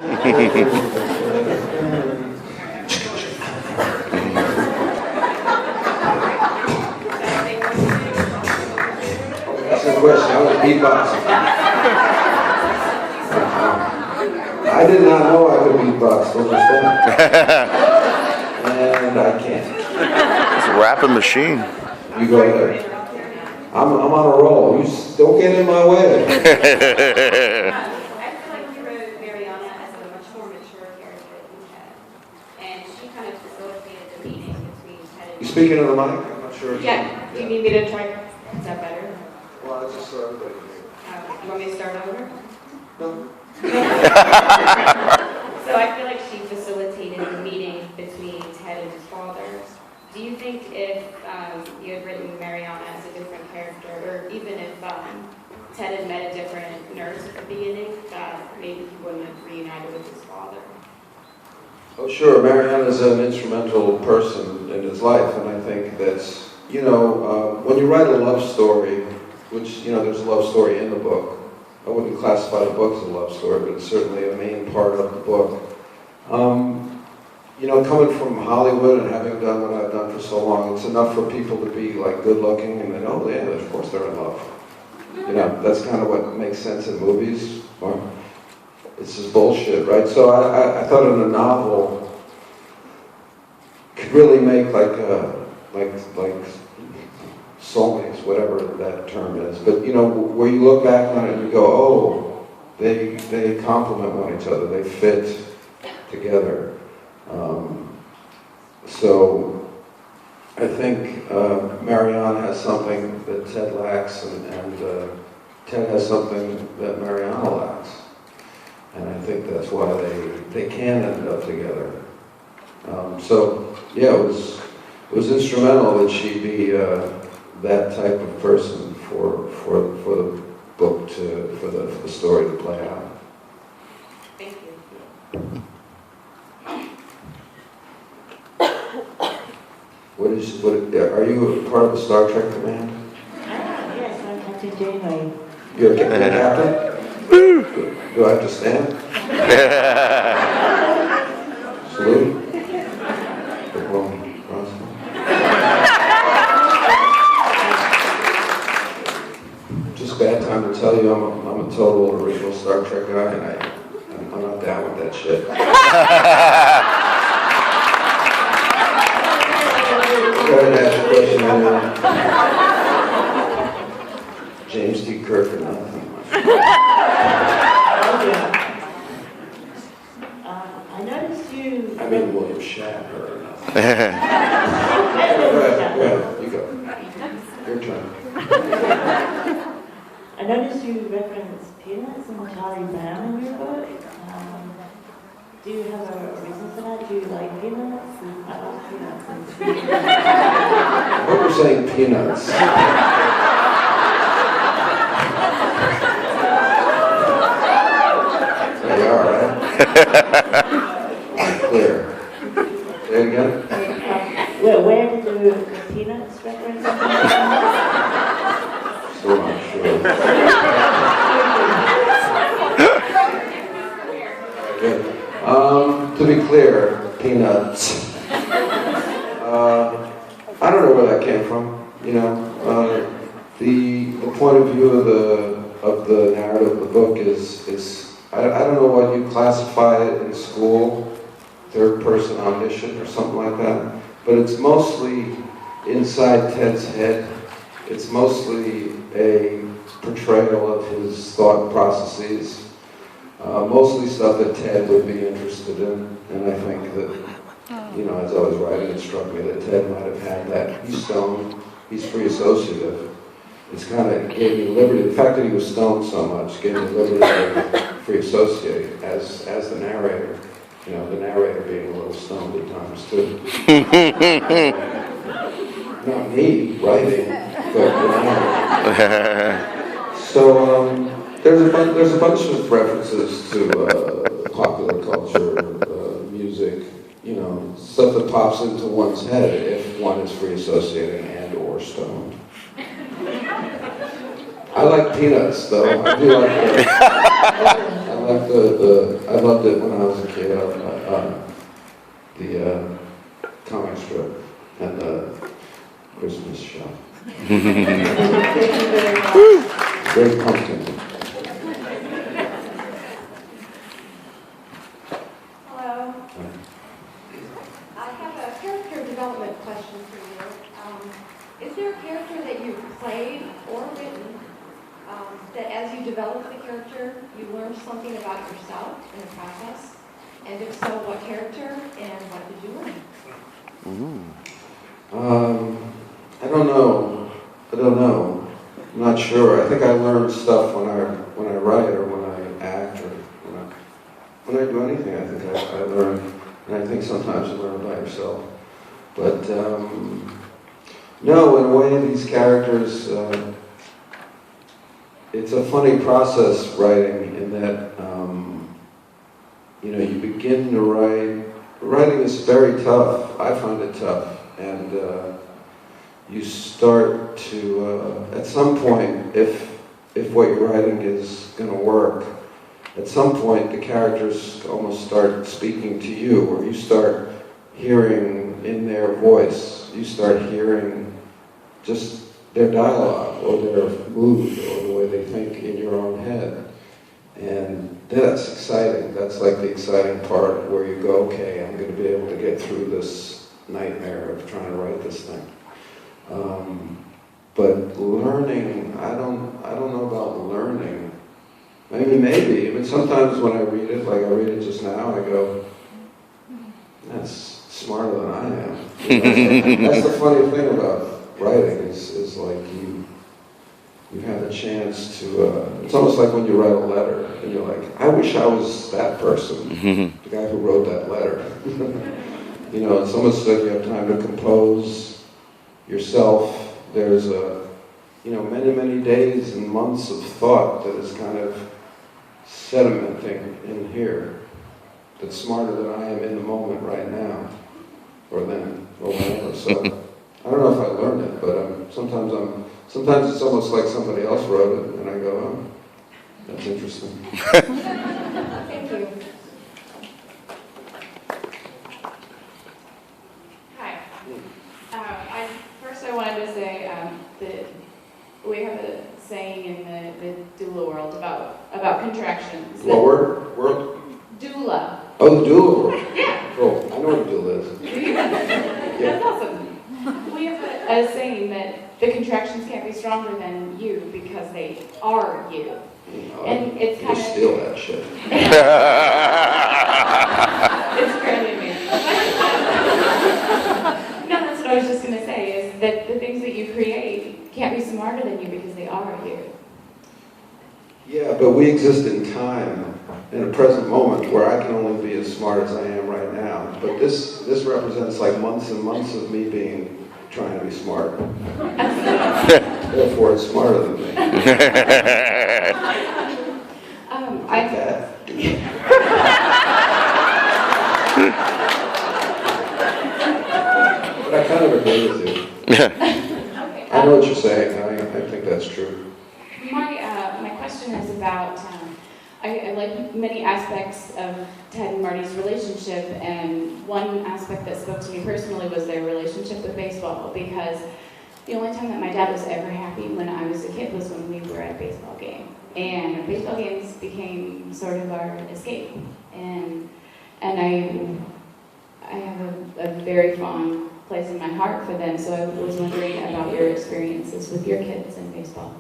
That's the question. I was beatboxing. I did not know I could beatbox. And I can't. It's a rapping machine. You go ahead. I'm on a roll. You don't get in my way. I feel like you wrote Mariana as a much more mature character than Ted. And she kind of facilitated the meeting between Ted and... You speaking of the mic? I'm not sure. Yeah. Do you need me to try? Is that better? Well, I just saw everybody. You want me to start over? No. So I feel like she facilitated the meeting between Ted and his father. Do you think if you had written Mariana as a different character, or even if Ted had met a different nurse at the beginning, that maybe he wouldn't have reunited with his father? Oh, sure. Mariana is an instrumental person in his life, and I think that's, when you write a love story, which, there's a love story in the book. I wouldn't classify the book as a love story, but it's certainly a main part of the book. Coming from Hollywood and having done what I've done for so long, it's enough for people to be like good looking and then, oh yeah, of course they're in love. That's kind of what makes sense in movies. Or it's just bullshit, right? So I thought in a novel could really make like soulmates, whatever that term is. But where you look back on it and you go, oh, they complement one each other, they fit together. So I think Mariana has something that Ted lacks, and Ted has something that Mariana lacks. And I think that's why they can end up together. So yeah, it was instrumental that she be that type of person for the book for the story to play out. Thank you. Are you part of the Star Trek command? Yes, I'm Captain Janeway. You're a captain? Do I have to stand? Salute. Just bad time to tell you I'm a total original Star Trek guy, and I'm not down with that shit. Go ahead and ask a question anyway. James T. Kirk or nothing. I noticed you... I mean William Shatner or nothing. Go ahead, you go. Your turn. I noticed you referenced Peanuts and Charlie Brown in your book. Do you have a reason for that? Do you like Peanuts? I love Peanuts. I hope you're saying peanuts. There you are, right? Clear. Say it again. Where did the Peanuts reference come from? Still not sure. Good. To be clear, peanuts. I don't know where that came from. The point of view of the narrative of the book is I don't know what you classify it in school, third person omniscient or something like that, but it's mostly inside Ted's head. It's mostly a portrayal of his thought processes. Mostly stuff that Ted would be interested in, and I think that, as I was writing, it struck me that Ted might have had that. He's stoned, he's free associative. It's kind of gave me liberty. The fact that he was stoned so much gave me liberty to free associate as the narrator. The narrator being a little stoned at times too. Not me writing, but the narrator. So. There's a bunch of references to popular culture, music, stuff that pops into one's head if one is free associating and or stoned. I like Peanuts, though. I do like I like I loved it when I was a kid. The comic strip and the Christmas show. Great pumpkin. Hello. I have a character development question for you. Is there a character that you've played or written that as you develop the character, you learned something about yourself in the process? And if so, what character and what did you learn? I don't know. I'm not sure. I think I learn stuff when I write or when I act or when I do anything. I think I learn, and I think sometimes you learn about yourself. But no, in a way, these characters. It's a funny process writing in that you begin to write. Writing is very tough. I find it tough, and you start to at some point, if what you're writing is going to work, at some point the characters almost start speaking to you, or you start hearing in their voice. You start hearing just their dialogue or their mood or the way they think in your own head. And that's exciting. That's like the exciting part where you go, okay, I'm going to be able to get through this nightmare of trying to write this thing. But learning, I don't know about learning. Maybe. I mean, sometimes when I read it, like I read it just now, I go, that's smarter than I am. That's the funny thing about writing is like you have a chance to, it's almost like when you write a letter and you're like, I wish I was that person, the guy who wrote that letter. It's almost like you have time to compose yourself. There's many days and months of thought that is kind of sedimenting in here that's smarter than I am in the moment right now, or then, or whenever. So I don't know if I learned it, but sometimes it's almost like somebody else wrote it, and I go, oh, that's interesting. Thank you. Hi. First I wanted to say that we have a saying in the doula world about contractions. What word? Doula. Oh, the doula world. Yeah. Oh, I know what a doula is. That's awesome. We have a saying that the contractions can't be stronger than you because they are you. And it's kind of... steal that shit. It's fairly amazing. No, that's what I was just going to say, is that the things that you create can't be smarter than you because they are you. Yeah, but we exist in time, in a present moment, where I can only be as smart as I am right now. But this represents like months and months of me trying to be smart. Therefore, it's smarter than me. But I kind of agree with you. I know what you're saying. I think that's true. My question is about, I like many aspects of Ted and Marty's relationship, and one aspect that spoke to me personally was their relationship with baseball, because the only time that my dad was ever happy when I was a kid was when we were at a baseball game. And baseball games became sort of our escape. And I have a very fond place in my heart for them, so I was wondering about your experiences with your kids in baseball.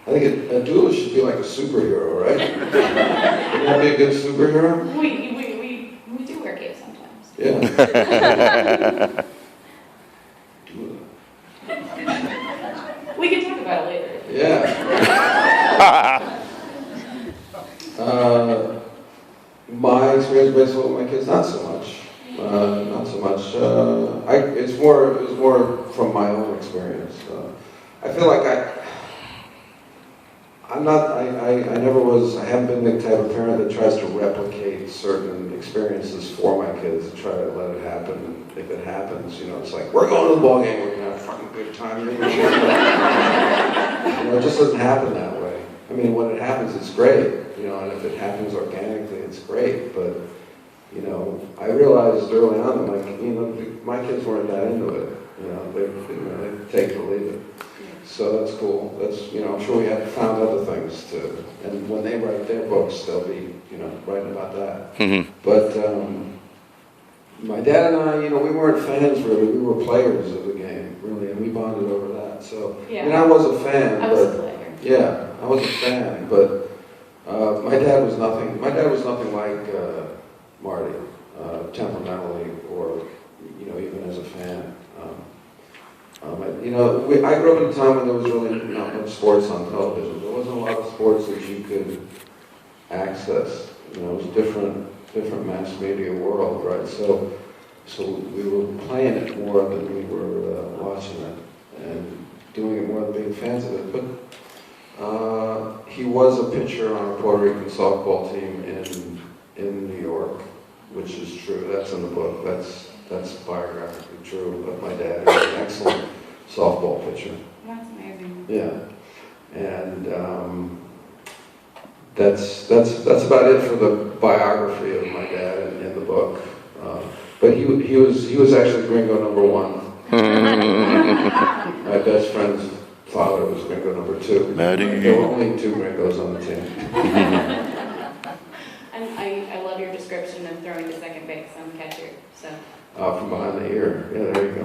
I think a doula should be like a superhero, right? Wouldn't that be a good superhero? We do wear capes sometimes. Yeah. We can talk about it later. Yeah. My experience with baseball with my kids, not so much. Not so much. It was more from my own experience. I feel like I'm not, I never was, I haven't been the type of parent that tries to replicate certain experiences for my kids, to try to let it happen. And if it happens, you know, it's like, we're going to the ball game, we're going to have a fucking good time. You know, it just doesn't happen that way. I mean, when it happens, it's great, you know, and if it happens organically, it's great. But, you know, I realized early on that, like, you know, my kids weren't that into it. You know, they take it or leave it. So that's cool. That's, you know, I'm sure we have found other things to, and when they write their books, they'll be, you know, writing about that. Mm-hmm. But my dad and I, you know, we weren't fans really. We were players of the game, really, and we bonded over that. So, Yeah. I mean, I was a fan. I was a but, player. yeah, I was a fan, but my dad was nothing. My dad was nothing like Marty, temperamentally, or, you know, even as a fan. You know, I grew up in a time when there was really not much sports on television. There wasn't a lot of sports that you could access. You know, it was a different mass media world, right? So we were playing it more than we were watching it, and doing it more than being fans of it. But he was a pitcher on a Puerto Rican softball team in New York, which is true. That's in the book. That's biographically true of my dad. He was an excellent softball pitcher. That's amazing. Yeah, and that's about it for the biography of my dad in the book. But he was actually Gringo #1. My best friend's father was Gringo #2. Maddie. There were only 2 Gringos on the team. And I love your description of throwing to second base on the catcher. So, From behind the ear. Yeah, there you go.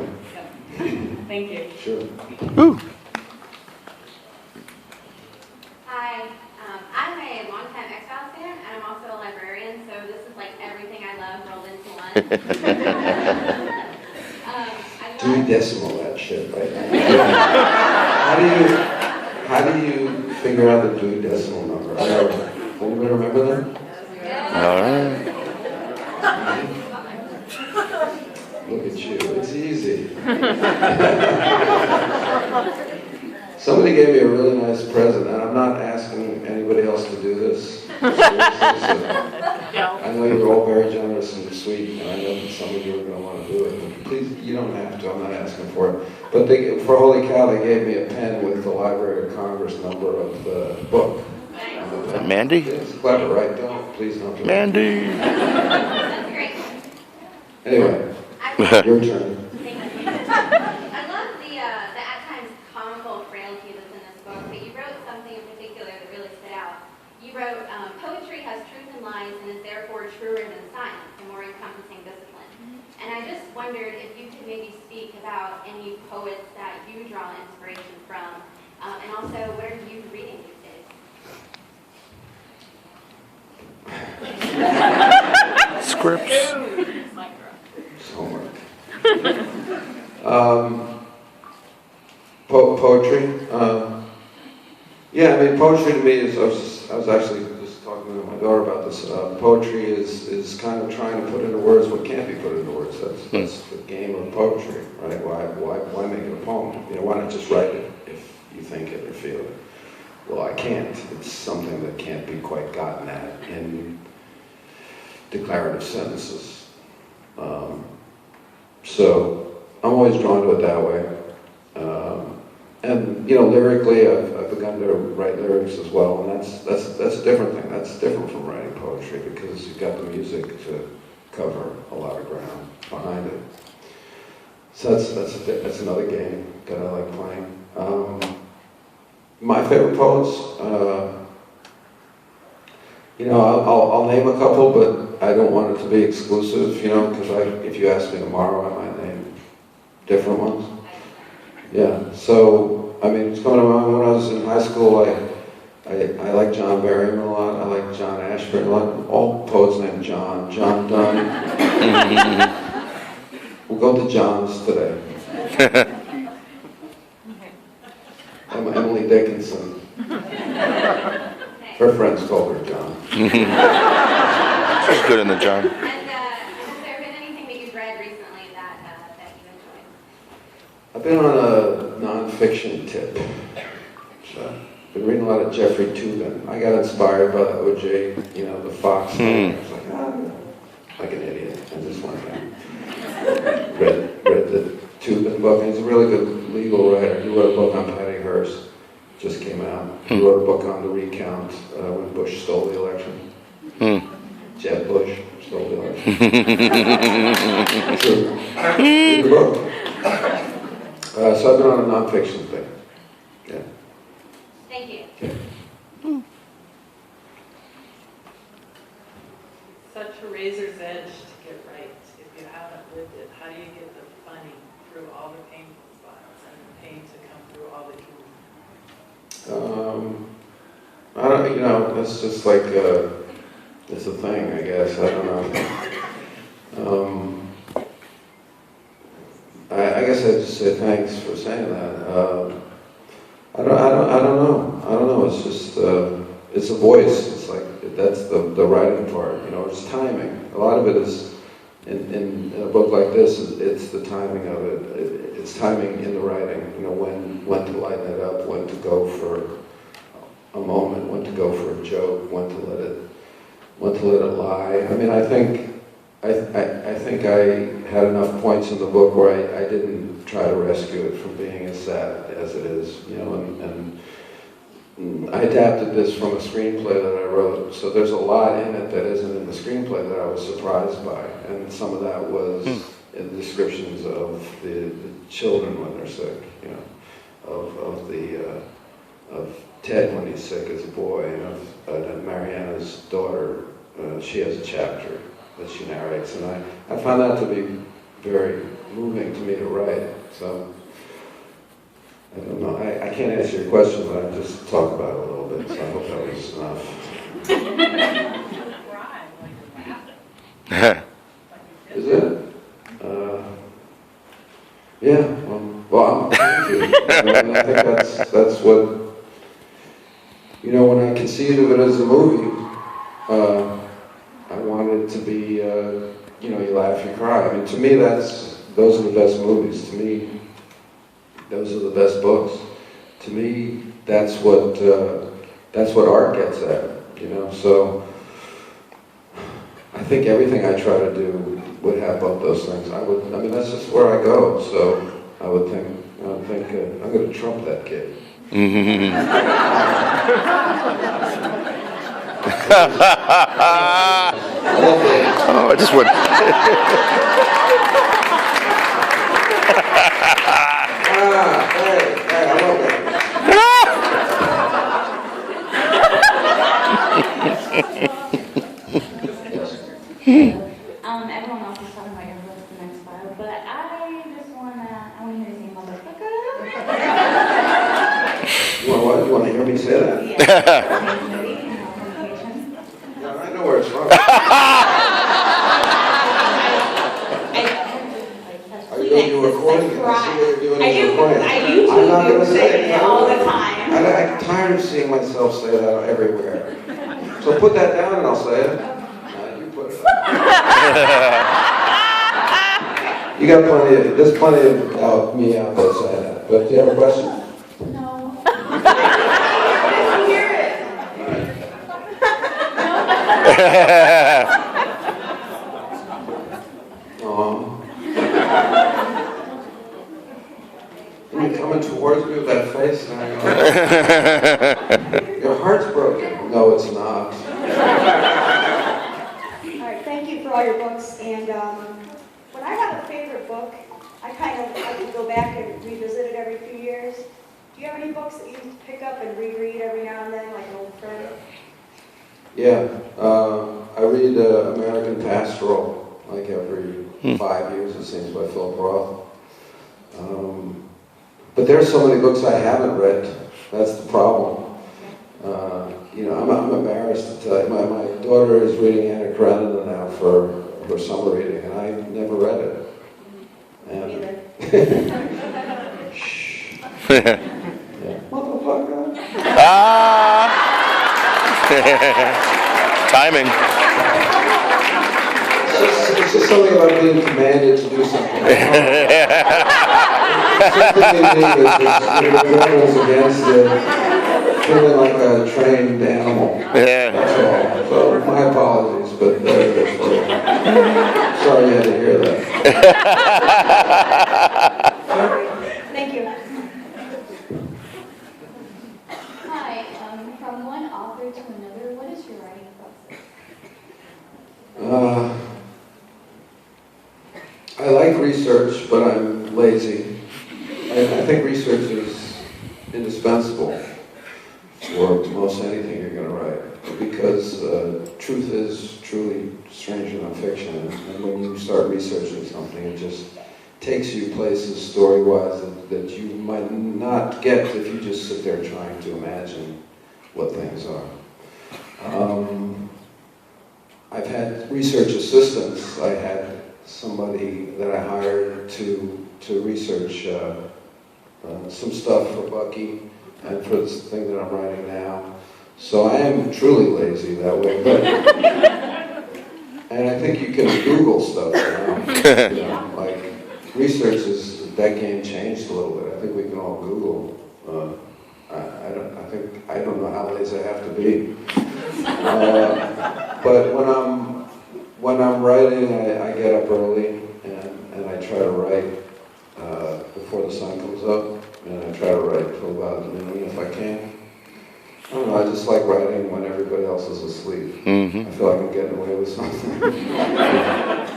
thank you. Sure. Ooh. Hi, I'm a longtime X-Files fan, and I'm also a librarian, so this is like everything I love rolled into one. Dewey Decimal that shit right now. How do you figure out the Dewey Decimal number? Anybody remember that? All right. Look at you, it's easy. Somebody gave me a really nice present, and I'm not asking anybody else to do this. Seriously, I know you're all very generous and sweet, and I know that some of you are going to want to do it. But please, you don't have to, I'm not asking for it. But for Holy Cow, they gave me a pen with the Library of Congress number of the book. Is that Mandy? It's clever, right? Please don't do it. Mandy. That's great. Anyway, your turn. Thank you. I love the at times comical frailty that's in this book, but you wrote something in particular that really stood out. You wrote, poetry has truth and lies and is therefore truer than science, a more encompassing discipline. And I just wondered if you could maybe speak about any poets that you draw inspiration from, and also what are you reading these days? Scripts. It's homework. Poetry. Yeah, I mean, poetry to me is. I was actually just talking to my daughter about this. Poetry is kind of trying to put into words what can't be put into words. That's the game of poetry, right? Why make it a poem? You know, why not just write it if you think it or feel it? Well, I can't. It's something that can't be quite gotten at in declarative sentences. So I'm always drawn to it that way. And you know, lyrically, I've begun to write lyrics as well, and that's a different thing. That's different from writing poetry because you've got the music to cover a lot of ground behind it. So that's another game that I like playing. My favorite poets, you know, I'll name a couple, but I don't want it to be exclusive, you know, because if you ask me tomorrow, I might name different ones. Yeah, so, I mean, it's coming to mind when I was in high school, I like John Berryman a lot, I like John Ashbery a lot, all poets named John Donne. We'll go to John's today. Emily Dickinson. Her friends call her John. She's good in the John. And has there been anything that you've read recently that you enjoyed? I've been on a nonfiction tip. So, been reading a lot of Jeffrey Toobin. I got inspired by the OJ, the Fox thing. I was like, like an idiot. I just went down. read the Toobin book. He's a really good legal writer. He wrote a book on Patty Hearst. Just came out. He wrote a book on the recount when Bush stole the election. Jeb Bush stole the election. True. Read the book. So I've been on a nonfiction thing. Yeah. Thank you. Such a razor's edge to get right. If you haven't lived it, how do you get the funny through all the painful spots and the pain to come through all the humor? I don't, that's just like, it's a thing, I guess. I don't know. I guess I'd just say thanks for saying that. I don't know. It's just, it's a voice. It's like, that's the writing part, it's timing. A lot of it is, in a book like this, it's the timing of it. It's timing in the writing, when to lighten it up, when to go for a moment, when to go for a joke, when to let it lie. I mean, I think I had enough points in the book where I didn't try to rescue it from being as sad as it is, and I adapted this from a screenplay that I wrote, so there's a lot in it that isn't in the screenplay that I was surprised by, and some of that was in descriptions of the children when they're sick, of Ted when he's sick as a boy, and of Mariana's daughter. She has a chapter that she narrates, and I found that to be very moving to me to write. So I don't know. I can't answer your question, but I just talk about it a little bit. So I hope that was enough. Is it? Yeah. Well, thank you. I think that's what. When I conceived of it as a movie, I wanted it to be, you laugh, you cry. I mean, to me, those are the best movies. To me, those are the best books. To me, that's what art gets at. So I think everything I try to do would have both those things. That's just where I go. So I would think I'm going to trump that kid. Oh, I just would. Hey, I love that. Everyone else is talking about your book, the next file, but I just wanna hear you say motherfucker. You want to hear me say that? Yeah. No, I know where it's from. Are you recording it? I see what you're doing. I YouTube say it all the time. I'm tired of seeing myself say that everywhere. So put that down and I'll say it. You put it up. You got there's plenty of me out there saying that. But do you have a question? No. You're coming towards me with that face, and I go, your heart's broken. No, it's not. All right, thank you for all your books. And when I have a favorite book, I kind of like to go back and revisit it every few years. Do you have any books that you pick up and reread every now and then, like an old friend? Yeah, I read American Pastoral like every 5 years, it seems, by Philip Roth. But there's so many books I haven't read. That's the problem. I'm embarrassed to tell you. My daughter is reading Anna Karenina now for summer reading, and I never read it. And shh. Yeah. Motherfucker. Timing. It's just something about being commanded to do something. Something in me is against it. feeling like a trained animal. Yeah. That's all. So my apologies, but there it is. Sorry you had to hear that. Thank you. Hi, from one author to another, what is your writing process? I like research, but I'm lazy. I think research is indispensable for most anything you're going to write, because truth is truly stranger than fiction, and when you start researching something, it just takes you places story-wise that you might not get if you just sit there trying to imagine what things are. I've had research assistants. I had somebody that I hired to research some stuff for Bucky and for this thing that I'm writing now. So I am truly lazy that way, but and I think you can Google stuff now. You know, like research that game changed a little bit. I think we can all Google. I don't know how lazy I have to be. But when I'm writing, I get up early and I try to write before the sun comes up, and I try to write till about noon if I can. I don't know, I just like writing when everybody else is asleep. I feel like I'm getting away with something. Yeah.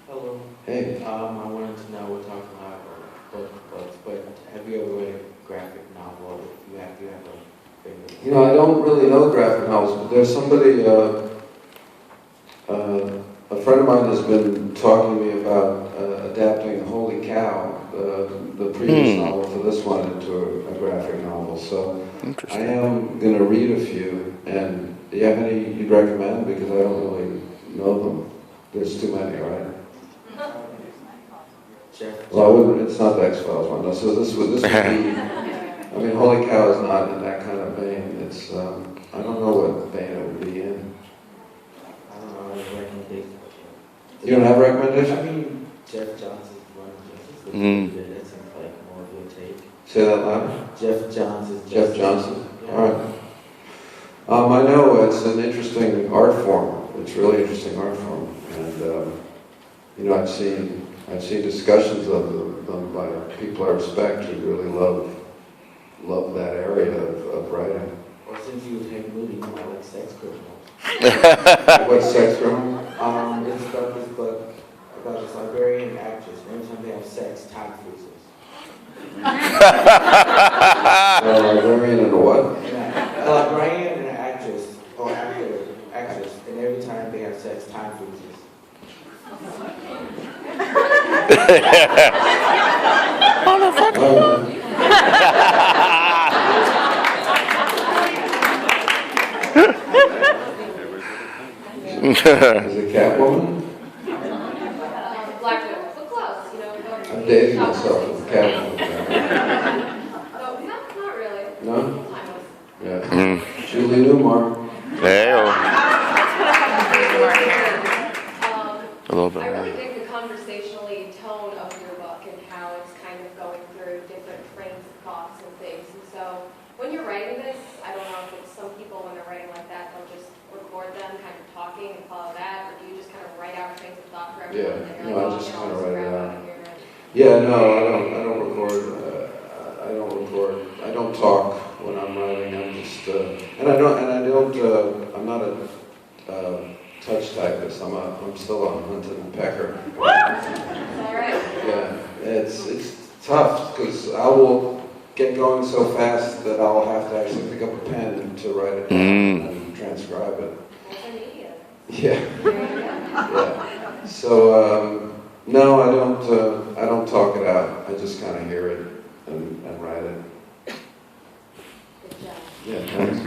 Hello. Hey. I wanted to know, we're talking about books, but have you ever read a graphic novel? If you have a favorite? You know, I don't really know graphic novels, but there's somebody, a friend of mine has been talking to me about adapting Holy Cow, the previous novel, to this one into a graphic novel. So I am going to read a few, and do you have any you'd recommend? Because I don't really know them. There's too many, right? Well, it's not the X-Files one. So this would be, I mean, Holy Cow is not in that kind of vein. It's, I don't know what vein it would be in. I don't know, I have recommendations. You don't have recommendations? I mean, Jeff Johnson's one of Justice League. That seems like more of your take. Say that loud. Jeff Johnson's Jeff Johnson. All right. I know it's an interesting art form. It's really interesting art form, and you know, I've seen discussions of them by people I respect who really love that area of writing. Or since you hate movies, you might like Sex Criminals. What's Sex Criminal? It's about this book about this Liberian actress. Every time they have sex, time freezes. A librarian and a what? A Liberian and an actress, or actress, and every time they have sex, time freezes. Is it Catwoman? Black women. Look close, you know. I'm dating myself with Catwoman. No, not really. No? Timeless. Yeah. Julie Newmar. A little bit. I really dig the conversationally tone of your book and how it's kind of going through different frames of thoughts and things. And so when you're writing this, I don't know if it's some people when they're writing like that, they'll just record them kind of talking and follow that, or do you just kind of write out trains of thought for everyone? Yeah, and no, you're I like, just oh, kind of I'll write it grab out. out of here and- Yeah, no, I don't record. I don't record. I don't talk when I'm writing. I'm just, and I don't. I'm not a touch typist. I'm still a hunt and pecker. All right. Yeah, it's tough because I will get going so fast that I'll have to actually pick up a pen to write it down and transcribe it. Multimedia. Yeah. There you go. Yeah. So no, I don't talk it out. I just kind of hear it and write it. Good job. Yeah. Thanks.